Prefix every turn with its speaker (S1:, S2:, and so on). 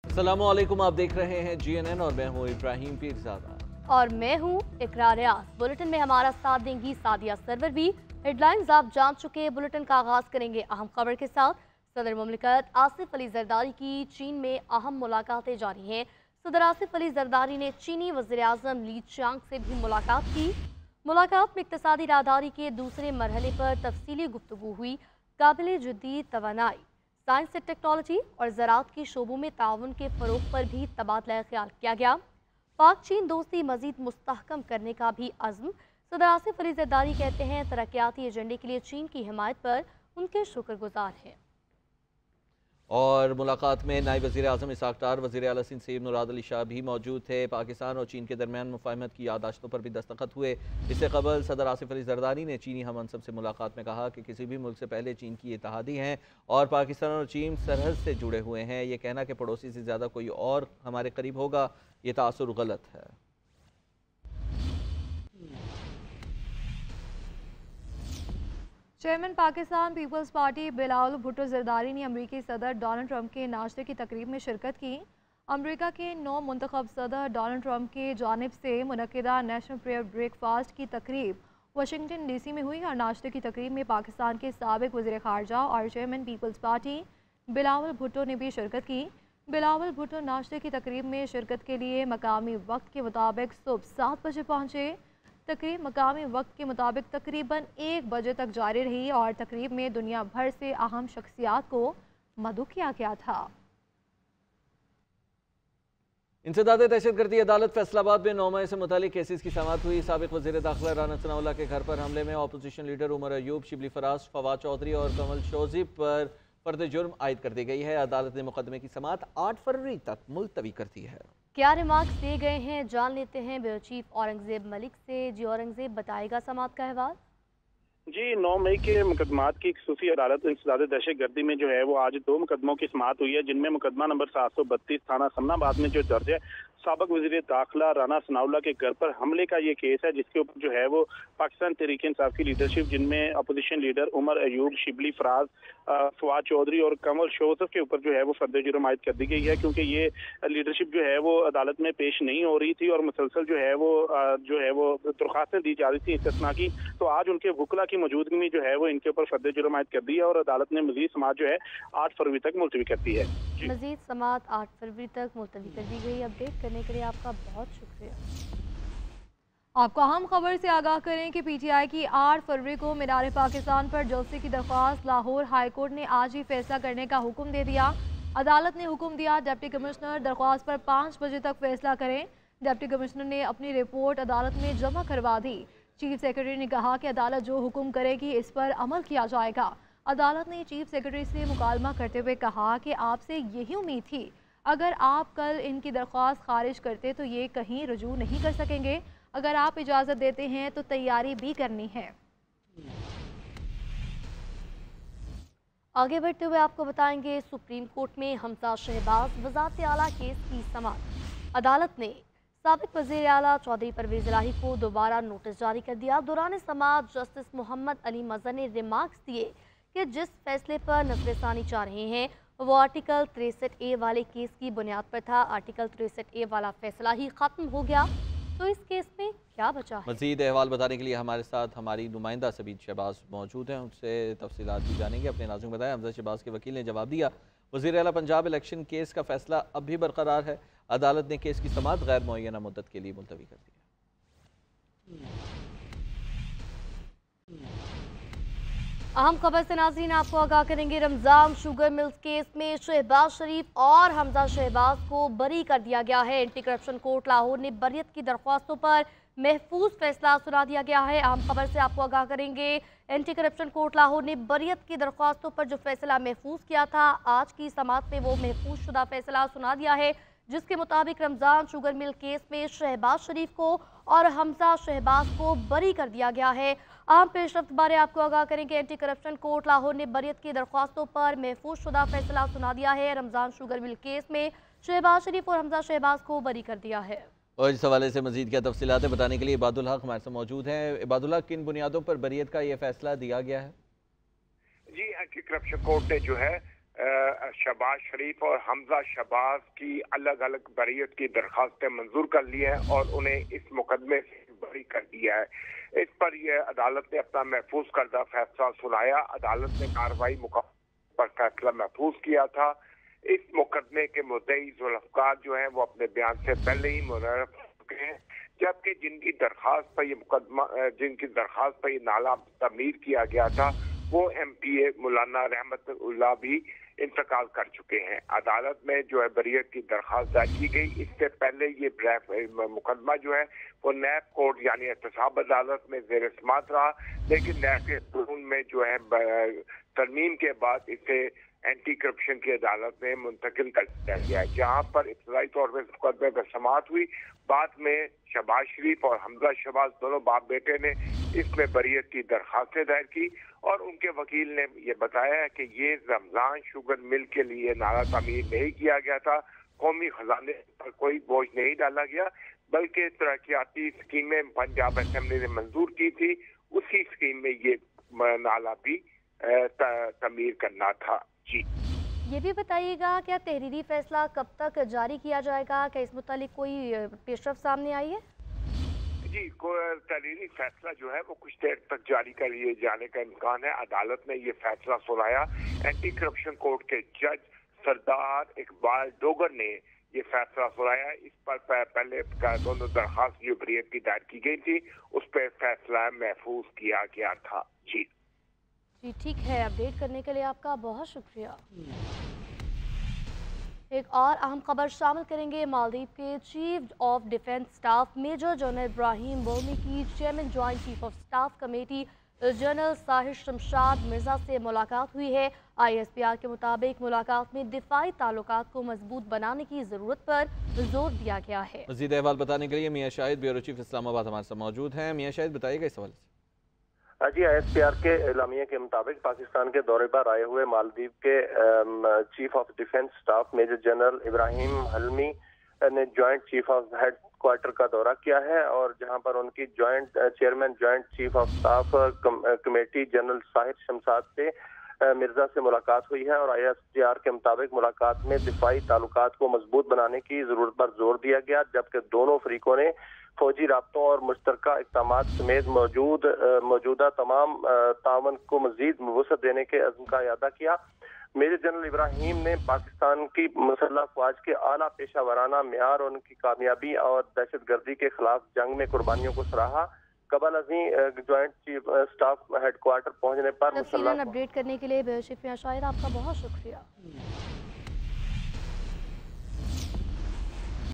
S1: अस्सलामुअलैकुम, आप देख रहे हैं GNN और मैं हूँ इब्राहिम पीरज़ादा
S2: और मैं हूँ इकरार रियाज। बुलेटिन में हमारा साथ देंगी सादिया सरवर भी। हेडलाइंस आप जान चुके। बुलेटिन का आगाज करेंगे अहम खबर के साथ। सदर मुमलिकत आसिफ अली जरदारी की चीन में अहम मुलाकातें जारी हैं। सदर आसिफ अली जरदारी ने चीनी वज़ीर आज़म ली चांग से भी मुलाकात की। मुलाकात में इक़्तिसादी राहदारी के दूसरे मरहले पर तफसीली गुफ्तगू हुई। काबिल जदीद तवानाई, साइंस एंड टेक्नोलॉजी और ज़राअत के शोबों में ताउन के फ़रोग़ पर भी तबादला ख्याल किया गया। पाक चीन दोस्ती मज़ीद मुस्तहकम करने का भी अज़्म। सदर आसिफ अली ज़रदारी कहते हैं तरक्याती एजेंडे के लिए चीन की हिमायत पर उनके शुक्रगुजार हैं।
S1: और मुलाकात में नायब वज़ीर आज़म इसहाक़ डार, वज़ीर आला सिंध सैयद मुराद अली शाह भी मौजूद थे। पाकिस्तान और चीन के दरमियान मुफ़ाहमत की याददाश्तों पर भी दस्तखत हुए। इससे कबल सदर आसिफ अली ज़रदारी ने चीनी हम मनसब से मुलाकात में कहा कि किसी भी मुल्क से पहले चीन की इत्तेहादी हैं और पाकिस्तान और चीन सरहद से जुड़े हुए हैं। ये कहना कि पड़ोसी से ज़्यादा कोई और हमारे करीब होगा, ये तासुर गलत है।
S3: चेयरमैन पाकिस्तान पीपल्स पार्टी बिलावल भुट्टो जरदारी ने अमरीकी सदर डोनाल्ड ट्रंप के नाश्ते की तकरीब में शिरकत की। अमरीका के नौ मुंतखब सदर डोनाल्ड ट्रंप की जानिब से मुनक्किदा नेशनल प्रेयर ब्रेकफास्ट की तकरीब वाशिंगटन DC में हुई और नाश्ते की तकरीब में पाकिस्तान के साबिक वज़ीर ख़ारजा और चेयरमैन पीपल्स पार्टी बिलावल भुट्टो ने भी शिरकत की। बिलावल भुट्टो नाश्ते की तकरीब में शिरकत के लिए मकामी वक्त के मुताबिक सुबह 7 बजे पहुँचे। तकरीब मकामी वक्त के मुताबिक तकरीबन 1 बजे तक जारी रही और तकरीब में दुनिया भर से अहम शख्सियात को मदऊ किया गया था।
S1: इंसदाद दहशतगर्दी अदालत फैसलाबाद में 9 मई से मुतालिक केसेस की समाअत हुई। साबिक वज़ीर दाखिला राना सनाउल्लाह के घर पर हमले में अपोजिशन लीडर उमर अयूब, शिबली फराज, फवाद चौधरी और कमल शोज़ी पर फर्द जुर्म आयद कर दी गई है। अदालत ने मुकदमे की समाअत 8 फरवरी तक मुलतवी कर दी है।
S2: क्या रिमार्क्स दिए गए हैं, जान लेते हैं ब्यूरो चीफ औरंगजेब मलिक से। जी औरंगजेब, बताएगा समाअत का अहवाल।
S4: जी, 9 मई के मुकदमात की खसूसी अदालत इंसदाद दहशतगर्दी में जो है वो आज 2 मुकदमों की समाअत हुई है, जिनमें मुकदमा नंबर 732 थाना समनाबाद में जो दर्ज है साबिक वज़ीर दाखिला राना सनाउल्लाह के घर पर हमले का ये केस है, जिसके ऊपर जो है वो पाकिस्तान तहरीक इंसाफ की लीडरशिप, जिनमें अपोजिशन लीडर उमर अयूब, शिबली फराज, फवाद चौधरी और कमल शोज़फ के ऊपर जो है वो फर्द जुर्म आयद कर दी गई है, क्योंकि ये लीडरशिप जो है वो अदालत में पेश नहीं हो रही थी और मुसलसल जो है वो दरख्वास्तें दी जा रही थी इस्तिस्ना की। तो आज उनके वकला की मौजूदगी में जो है वो इनके ऊपर फर्द जुर्म आयद कर दी है और अदालत ने मजीद समाअत जो है 8 फरवरी तक मुलतवी कर दी है।
S2: मजीद समाअत 8 फरवरी तक मुलतवी कर दी गई। अपडेट करने के लिए आपका बहुत शुक्रिया।
S3: आपको अहम खबर से आगाह करें कि PTI की 8 फरवरी को मीनार पाकिस्तान पर जलसे की दरख्वास्त लाहौर हाई कोर्ट ने आज ही फैसला करने का हुक्म दे दिया। अदालत ने हुक्म दिया डिप्टी कमिश्नर दरख्वास्त पर 5 बजे तक फैसला करें। डिप्टी कमिश्नर ने अपनी रिपोर्ट अदालत में जमा करवा दी। चीफ सेक्रेटरी ने कहा कि अदालत जो हुक्म करेगी इस पर अमल किया जाएगा। अदालत ने चीफ सेक्रेटरी से मुकालमा करते हुए कहा कि आपसे यही उम्मीद थी, अगर आप कल इनकी दरख्वास्त खारिज करते तो ये कहीं रुजू नहीं कर सकेंगे। अगर आप इजाज़त देते हैं तो तैयारी भी करनी है।
S2: आगे बढ़ते हुए आपको बताएंगे सुप्रीम कोर्ट में हमजा शहबाज वज़ारत आला केस की समाअत। अदालत ने साबिक वज़ीर आला चौधरी परवेज़ इलाही को दोबारा नोटिस जारी कर दिया। दौरान समाअत जस्टिस मोहम्मद अली मज़हर ने रिमार्क्स दिए कि जिस फैसले पर नज़रसानी चाह रहे हैं वो आर्टिकल 63A वाले केस की बुनियाद पर था। आर्टिकल 63A वाला फैसला ही ख़त्म हो गया, तो इस केस में क्या बचा है।
S1: मज़ीद अहवाल बताने के लिए हमारे साथ हमारी नुमाइंदा सबीन शहबाज मौजूद हैं, उनसे तफसीलात भी जानेंगे। अपने नाज़रीन बताएं, हमजा शहबाज के वकील ने जवाब दिया, वज़ीर आला पंजाब इलेक्शन केस का फैसला अब भी बरकरार है। अदालत ने केस की समाअत गैर मुअय्यना मुद्दत के लिए मुलतवी कर दी।
S2: अहम खबर से नाज़रीन आपको आगाह करेंगे। रमज़ान शुगर मिल्स केस में शहबाज शरीफ और हमजा शहबाज को बरी कर दिया गया है। एंटी करप्शन कोर्ट लाहौर ने बरियत की दरख्वास्तों पर महफूज फैसला सुना दिया गया है। अहम खबर से आपको आगाह करेंगे, एंटी करप्शन कोर्ट लाहौर ने बरियत की दरख्वास्तों पर जो फैसला महफूज किया था, आज की समाअत में वो महफूज शुदा फैसला सुना दिया है, जिसके मुताबिक रमज़ान शुगर मिल केस में शहबाज शरीफ को और हमजा शहबाज को बरी कर दिया गया है। अहम पेशरफ्त बारे आपको आगाह करेंगे, एंटी करप्शन कोर्ट लाहौर ने बरियत की दरख्वास्तों पर महफूज शुदा फैसला सुना दिया है। रमज़ान शुगर मिल केस में शहबाज शरीफ और हमजा शहबाज को बरी कर दिया है।
S1: और इस हवाले से मजीद क्या तफसीलात बताने के लिए इबादुल हक हमारे साथ मौजूद हैं। इबादुल हक, किन बुनियादों पर बरियत का ये फैसला दिया गया है?
S5: जी, एंटी करप्शन कोर्ट ने जो है शहबाज शरीफ और हमजा शहबाज की अलग अलग बरीयत की दरखास्तें मंजूर कर ली हैं और उन्हें इस मुकदमे से बरी कर दिया है। इस पर यह अदालत ने अपना महफूज करदा फैसला सुनाया। अदालत ने कार्रवाई मुकम्मल पर फैसला महफूज किया था। इस मुकदमे के मुद्दई जुल्फकार जो हैं वो अपने बयान से पहले ही मुनर्रफ हो चुके हैं, जबकि जिनकी दरखास्त पर ये नाला तमीर किया गया था वो MPA मौलाना रहमतुल्लाह भी इंतकाल कर चुके हैं। अदालत में जो है बरीयत की दरखास्त दायर की गई। इससे पहले ये मुकदमा जो है वो नैब कोर्ट यानी एहतसाब अदालत में जेर समाअत रहा, लेकिन नैब के कानून में जो है तरमीम के बाद इसे एंटी करप्शन की अदालत में मुंतकिल कर दिया गया है, जहाँ पर इब्तदाई तौर पर मुकदमे पर समाअत हुई। बाद में शहबाज शरीफ और हमजा शहबाज दोनों बाप बेटे ने इसमें बरीयत की दरखास्तें दायर की और उनके वकील ने ये बताया कि ये रमजान शुगर मिल के लिए नाला तामीर नहीं किया गया था, कौमी खजाने पर कोई बोझ नहीं डाला गया, बल्कि तरक्याती स्कीमें पंजाब असेंबली ने मंजूर की थी, उसी स्कीम में ये नाला भी तमीर करना था। जी
S2: ये भी बताइएगा, क्या तहरीरी फैसला कब तक जारी किया जाएगा? क्या इस मुतालिक कोई पेशरफ सामने आई है?
S5: जी, तहरीरी फैसला जो है वो कुछ देर तक जारी कर लिए जाने का इम्कान है। अदालत ने ये फैसला सुनाया। एंटी करप्शन कोर्ट के जज सरदार इकबाल डोगर ने ये फैसला सुनाया। इस पर पहले दोनों दरखास्त जो बरीयत की दायर की गई थी उस पर फैसला महफूज किया गया था। जी
S2: ठीक है, अपडेट करने के लिए आपका बहुत शुक्रिया। एक और अहम खबर शामिल करेंगे। मालदीव के chief of defence staff major general Ibrahim बोमी की chairman joint chief of staff committee general Sahir Shamshad Mirza से मुलाकात हुई है। ISPR के मुताबिक मुलाकात में दिफाई ताल्लुकात को मजबूत बनाने की ज़रूरत पर जोर दिया गया है।
S1: मज़ीद अहवाल बताने के लिए मियां शाहिद ब्यूरो चीफ इस्लामाबाद हमारे साथ मौजूद हैं। मियां शाहिद, बताइएगा इस हवाले से।
S6: जी, ISPR के एलामिया के मुताबिक पाकिस्तान के दौरे पर आए हुए मालदीव के chief of defence staff major general Ibrahim Hilmi ने joint chief of headquarter का दौरा किया है और जहां पर उनकी chairman joint chief of staff committee general Sahir Shamshad से मिर्जा से मुलाकात हुई है और ISPR के मुताबिक मुलाकात में दिफाई ताल्लुकात को मजबूत बनाने की जरूरत पर जोर दिया गया, जबकि दोनों फरीकों ने फौजी राब्तों और मुश्तरका इक़दामात समेत मौजूदा तमाम तावन को मजीद वसअत देने के अज़्म का इरादा किया। मेजर जनरल इब्राहिम ने पाकिस्तान की मुसल्लह फ़ौज के आला पेशा वराना मेयार और उनकी कामयाबी और दहशत गर्दी के खिलाफ जंग में कुर्बानियों को सराहा। कबल अज़ीं जॉइंट चीफ स्टाफ हेडक्वार्टर पहुंचने पर
S2: तफसीलन अपडेट करने के लिए बेशिफ शाहिद आपका बहुत शुक्रिया।